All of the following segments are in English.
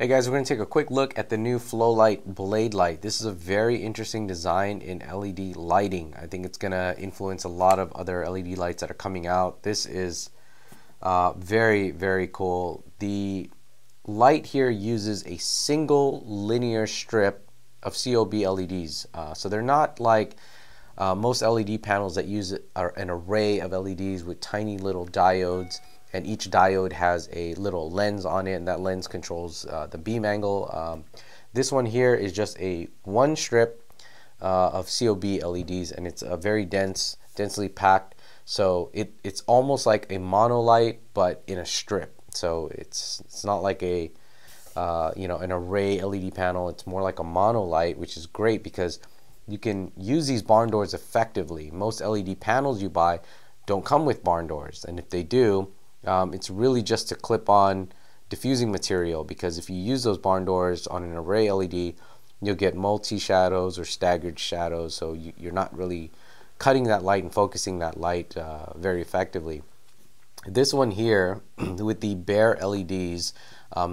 Hey guys, we're going to take a quick look at the new Flolight Bladelight. This is a very interesting design in LED lighting. I think it's going to influence a lot of other LED lights that are coming out. This is very, very cool. The light here uses a single linear strip of COB LEDs. So they're not like most LED panels that use an array of LEDs with tiny little diodes, and each diode has a little lens on it, and that lens controls the beam angle. This one here is just a one strip of COB LEDs, and it's very densely packed. So it's almost like a monolight, but in a strip. So it's not like a an array LED panel. It's more like a monolight, which is great because you can use these barn doors effectively. Most LED panels you buy don't come with barn doors, and if they do, it's really just to clip on diffusing material, because if you use those barn doors on an array LED, you'll get multi-shadows or staggered shadows, so you're not really cutting that light and focusing that light very effectively. This one here with the bare LEDs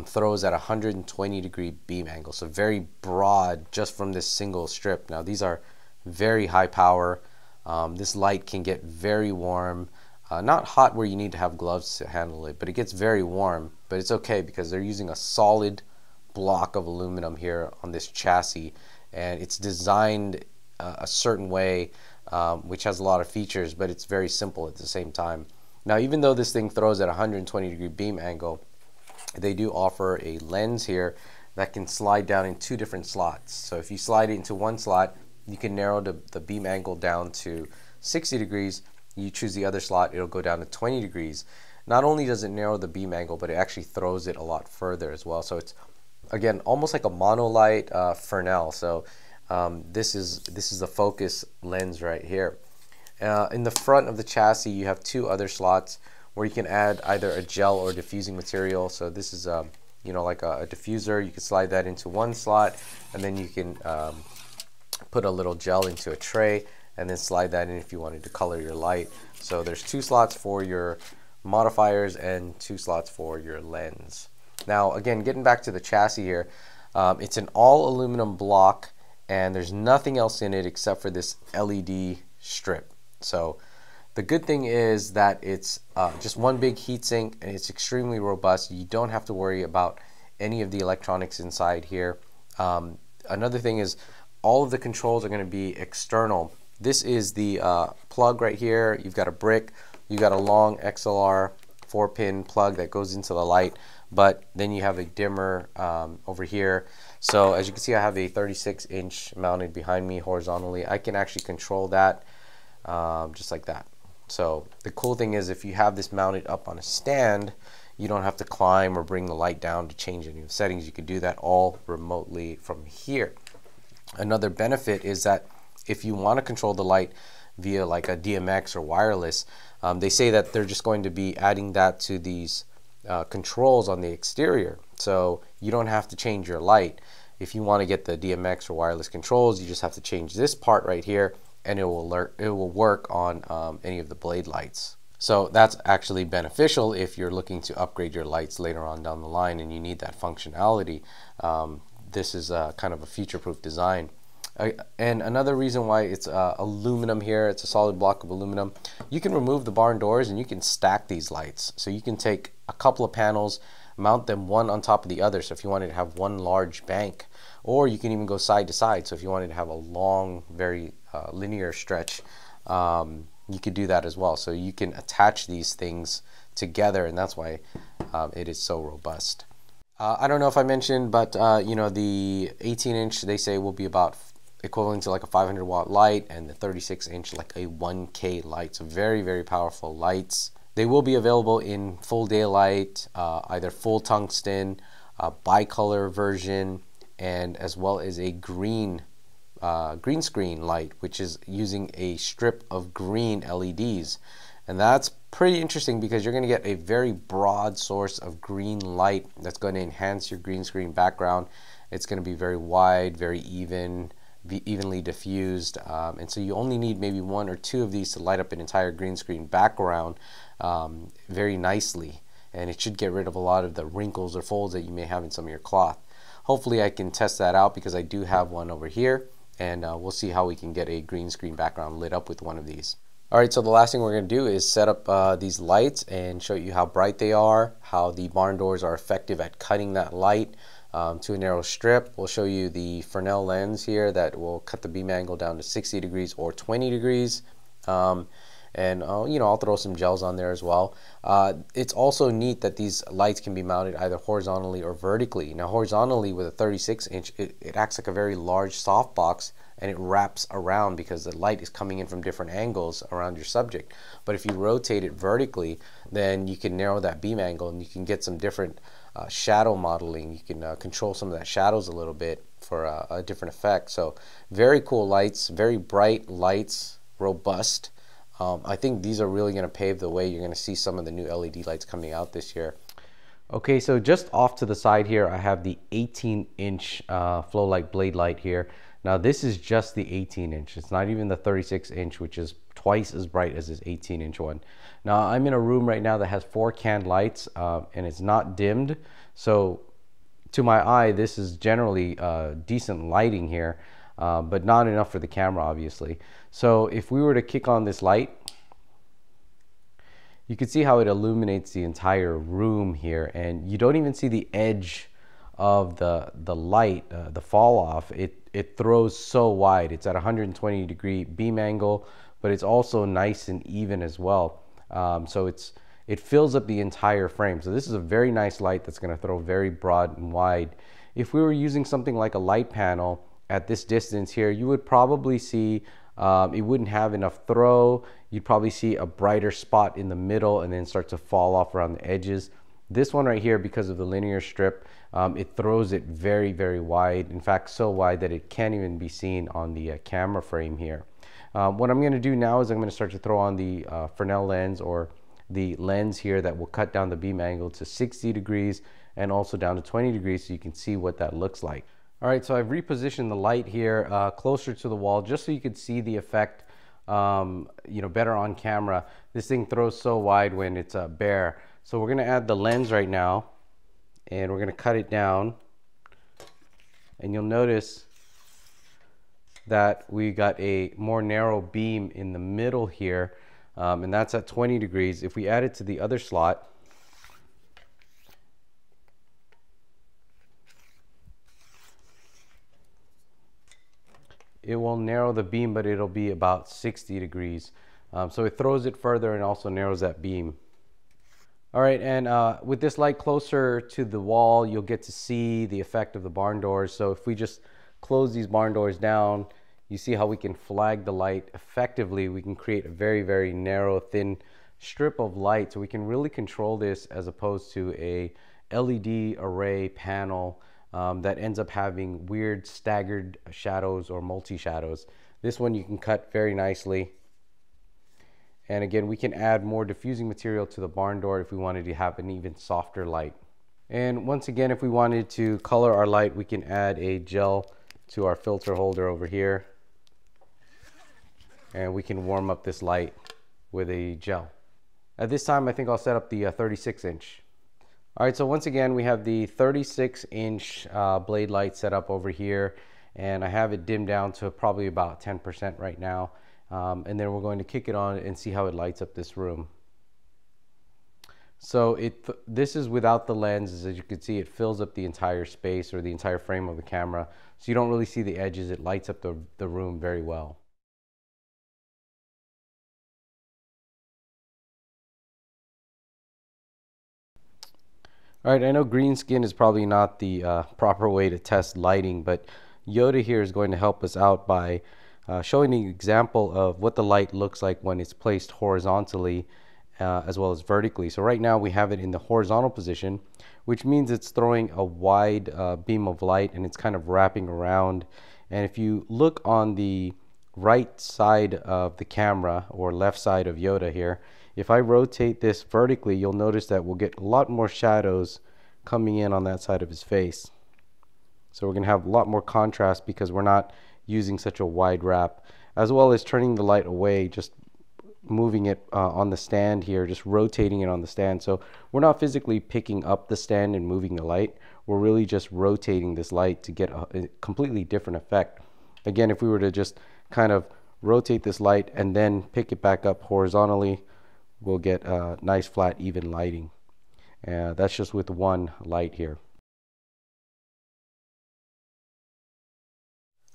throws at 120-degree beam angle, so very broad just from this single strip. Now these are very high power. This light can get very warm. Not hot where you need to have gloves to handle it, but it gets very warm. But it's okay because they're using a solid block of aluminum here on this chassis, and it's designed a certain way, which has a lot of features, but it's very simple at the same time. Now, even though this thing throws at 120-degree beam angle, they do offer a lens here that can slide down in two different slots. So if you slide it into one slot, you can narrow the beam angle down to 60 degrees. You choose the other slot, it'll go down to 20 degrees. Not only does it narrow the beam angle, but it actually throws it a lot further as well. So it's, again, almost like a monolight Fresnel. So this is the focus lens right here. In the front of the chassis, you have two other slots where you can add either a gel or diffusing material. So this is like a diffuser. You can slide that into one slot, and then you can put a little gel into a tray, and then slide that in if you wanted to color your light. So there's two slots for your modifiers and two slots for your lens. Now again, getting back to the chassis here, it's an all aluminum block, and there's nothing else in it except for this LED strip. So the good thing is that it's just one big heatsink, and it's extremely robust. You don't have to worry about any of the electronics inside here. Another thing is all of the controls are going to be external. This is the plug right here. You've got a brick, you got a long XLR 4-pin plug that goes into the light, but then you have a dimmer over here. So as you can see, I have a 36-inch mounted behind me horizontally. I can actually control that just like that. So the cool thing is, if you have this mounted up on a stand, you don't have to climb or bring the light down to change any of the settings. You can do that all remotely from here. Another benefit is that if you want to control the light via like a DMX or wireless, they say that they're just going to be adding that to these controls on the exterior. So you don't have to change your light. If you want to get the DMX or wireless controls, you just have to change this part right here, and it will work on any of the blade lights. So that's actually beneficial if you're looking to upgrade your lights later on down the line and you need that functionality. This is kind of a future-proof design. And another reason why it's aluminum here, it's a solid block of aluminum. You can remove the barn doors and you can stack these lights. So you can take a couple of panels, mount them one on top of the other. So if you wanted to have one large bank, or you can even go side to side. So if you wanted to have a long, very linear stretch, you could do that as well. So you can attach these things together, and that's why it is so robust. I don't know if I mentioned, but the 18-inch they say will be about equivalent to like a 500-watt light, and the 36-inch like a 1K light. So very, very powerful lights. They will be available in full daylight, either full tungsten, bicolor version, and as well as a green screen light, which is using a strip of green LEDs. And that's pretty interesting because you're going to get a very broad source of green light that's going to enhance your green screen background. It's going to be very wide, very evenly diffused, and so you only need maybe one or two of these to light up an entire green screen background very nicely. and it should get rid of a lot of the wrinkles or folds that you may have in some of your cloth. Hopefully I can test that out because I do have one over here, and we'll see how we can get a green screen background lit up with one of these. Alright, so the last thing we're going to do is set up these lights and show you how bright they are, how the barn doors are effective at cutting that light to a narrow strip. We'll show you the Fresnel lens here that will cut the beam angle down to 60 degrees or 20 degrees. And you know, I'll throw some gels on there as well. It's also neat that these lights can be mounted either horizontally or vertically. Now horizontally with a 36-inch, it acts like a very large softbox, and it wraps around because the light is coming in from different angles around your subject. But if you rotate it vertically, then you can narrow that beam angle and you can get some different shadow modeling. You can control some of that shadows a little bit for a different effect. So very cool lights, very bright lights, robust. I think these are really going to pave the way. You're going to see some of the new LED lights coming out this year. Okay, so just off to the side here, I have the 18-inch Flolight Bladelight here. Now this is just the 18-inch. It's not even the 36-inch, which is twice as bright as this 18-inch one. Now I'm in a room right now that has 4 canned lights, and it's not dimmed. So to my eye, this is generally decent lighting here. But not enough for the camera, obviously. So if we were to kick on this light, you can see how it illuminates the entire room here, and you don't even see the edge of the light, the fall off. It throws so wide. It's at 120-degree beam angle, but it's also nice and even as well. So it fills up the entire frame. So this is a very nice light that's going to throw very broad and wide. If we were using something like a light panel at this distance here, you would probably see it wouldn't have enough throw. You'd probably see a brighter spot in the middle and then start to fall off around the edges. This one right here, because of the linear strip, it throws it very, very wide. In fact, so wide that it can't even be seen on the camera frame here. What I'm going to do now is I'm going to start to throw on the Fresnel lens, or the lens here that will cut down the beam angle to 60 degrees and also down to 20 degrees so you can see what that looks like. All right, so I've repositioned the light here closer to the wall just so you could see the effect, you know, better on camera. This thing throws so wide when it's bare. So we're going to add the lens right now, and we're going to cut it down. And you'll notice that we got a more narrow beam in the middle here, and that's at 20 degrees. If we add it to the other slot, it will narrow the beam, but it'll be about 60 degrees. So it throws it further and also narrows that beam. All right, and with this light closer to the wall, you'll get to see the effect of the barn doors. So if we just close these barn doors down, you see how we can flag the light effectively. We can create a very, very narrow, thin strip of light. So we can really control this as opposed to a LED array panel that ends up having weird staggered shadows or multi-shadows. This one you can cut very nicely. And again, we can add more diffusing material to the barn door if we wanted to have an even softer light. And once again, if we wanted to color our light, we can add a gel to our filter holder over here. And we can warm up this light with a gel. At this time, I think I'll set up the 36-inch. All right, so once again, we have the 36-inch blade light set up over here, and I have it dimmed down to probably about 10% right now. And then we're going to kick it on and see how it lights up this room. So this is without the lens. As you can see, it fills up the entire space or the entire frame of the camera. So you don't really see the edges. It lights up the room very well. All right, I know green skin is probably not the proper way to test lighting, but Yoda here is going to help us out by showing an example of what the light looks like when it's placed horizontally as well as vertically. So right now we have it in the horizontal position, which means it's throwing a wide beam of light and it's kind of wrapping around. And if you look on the right side of the camera, or left side of Yoda here, if I rotate this vertically, you'll notice that we'll get a lot more shadows coming in on that side of his face. So we're going to have a lot more contrast because we're not using such a wide wrap, as well as turning the light away just moving it on the stand here, just rotating it on the stand. So we're not physically picking up the stand and moving the light. We're really just rotating this light to get a completely different effect. Again, if we were to just kind of rotate this light and then pick it back up horizontally, we'll get a nice flat even lighting. That's just with one light here.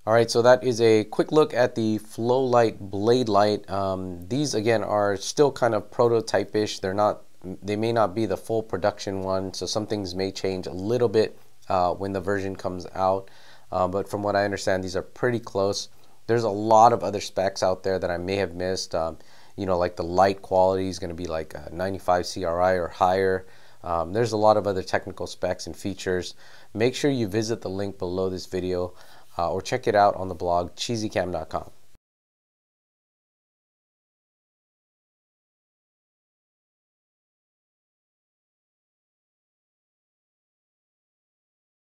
All right, so that is a quick look at the Flolight Bladelight. These again are still kind of prototype-ish. They may not be the full production one, so some things may change a little bit when the version comes out. But from what I understand, these are pretty close. There's a lot of other specs out there that I may have missed. You know, like the light quality is going to be like 95 CRI or higher. There's a lot of other technical specs and features. Make sure you visit the link below this video or check it out on the blog cheesycam.com.